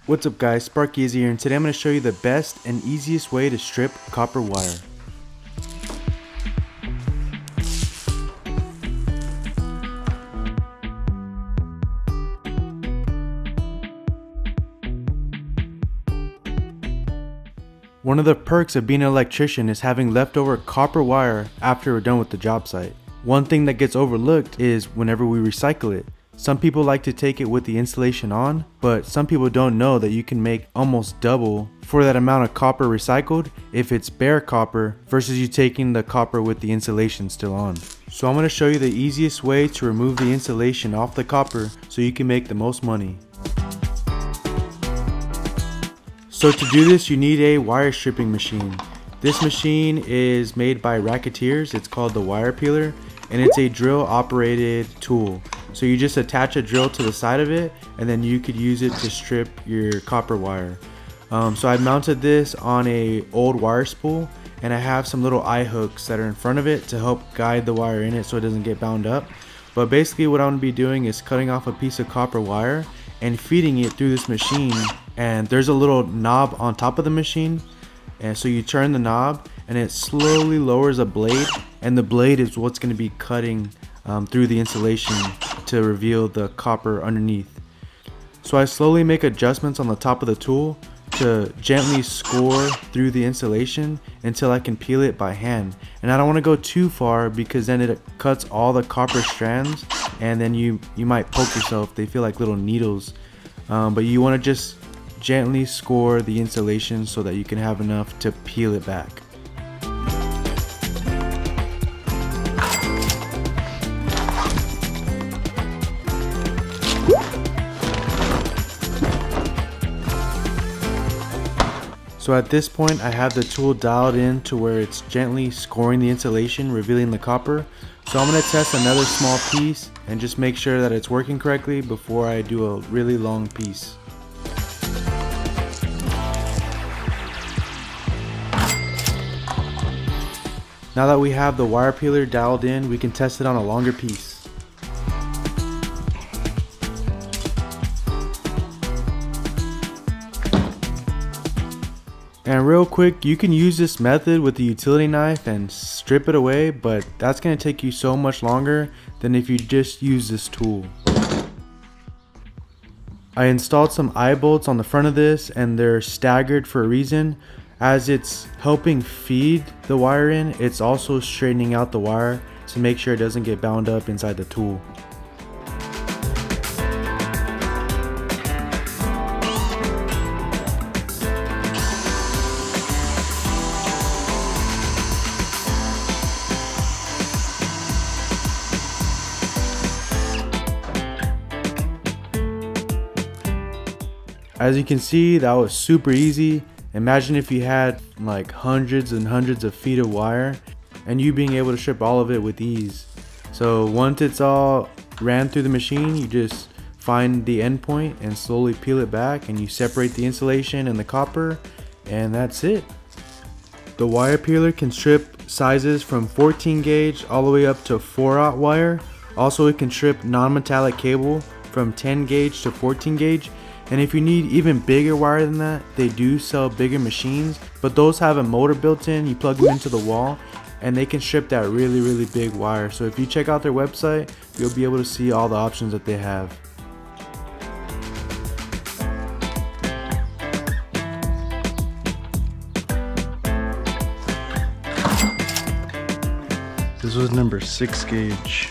What's up guys, Sparky Izzy here, and today I'm going to show you the best and easiest way to strip copper wire. One of the perks of being an electrician is having leftover copper wire after we're done with the job site. One thing that gets overlooked is whenever we recycle it. Some people like to take it with the insulation on, but some people don't know that you can make almost double for that amount of copper recycled if it's bare copper versus you taking the copper with the insulation still on. So I'm going to show you the easiest way to remove the insulation off the copper so you can make the most money. So to do this, you need a wire stripping machine. This machine is made by racketeers. It's called the wire peeler, and it's a drill operated tool. So you just attach a drill to the side of it, and then you could use it to strip your copper wire. So I mounted this on a old wire spool, and I have some little eye hooks that are in front of it to help guide the wire in it so it doesn't get bound up. But basically what I'm going to be doing is cutting off a piece of copper wire and feeding it through this machine, and there's a little knob on top of the machine, and so you turn the knob and it slowly lowers a blade, and the blade is what's going to be cutting through the insulation to reveal the copper underneath. So I slowly make adjustments on the top of the tool to gently score through the insulation until I can peel it by hand. And I don't want to go too far because then it cuts all the copper strands, and then you might poke yourself. They feel like little needles. But you want to just gently score the insulation so that you can have enough to peel it back. So at this point I have the tool dialed in to where it's gently scoring the insulation, revealing the copper. So I'm going to test another small piece and just make sure that it's working correctly before I do a really long piece. Now that we have the wire peeler dialed in, we can test it on a longer piece. And real quick, you can use this method with the utility knife and strip it away, but that's going to take you so much longer than if you just use this tool. I installed some eye bolts on the front of this, and they're staggered for a reason. As it's helping feed the wire in, it's also straightening out the wire to make sure it doesn't get bound up inside the tool. As you can see, that was super easy. Imagine if you had like hundreds and hundreds of feet of wire and you being able to strip all of it with ease. So once it's all ran through the machine, you just find the end point and slowly peel it back, and you separate the insulation and the copper, and that's it. The wire peeler can strip sizes from 14 gauge all the way up to 4/0 wire. Also, it can strip non-metallic cable from 10 gauge to 14 gauge. And if you need even bigger wire than that, they do sell bigger machines, but those have a motor built in. You plug them into the wall and they can strip that really big wire. So if you check out their website, you'll be able to see all the options that they have. This was number 6 gauge.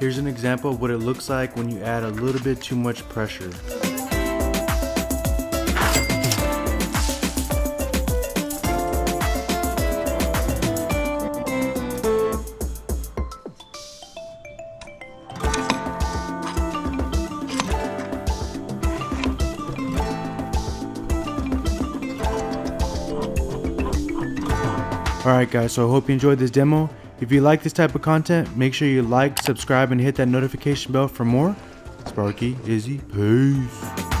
Here's an example of what it looks like when you add a little bit too much pressure. Alright guys, so I hope you enjoyed this demo. If you like this type of content, make sure you like, subscribe, and hit that notification bell for more. Sparky, Izzy, peace.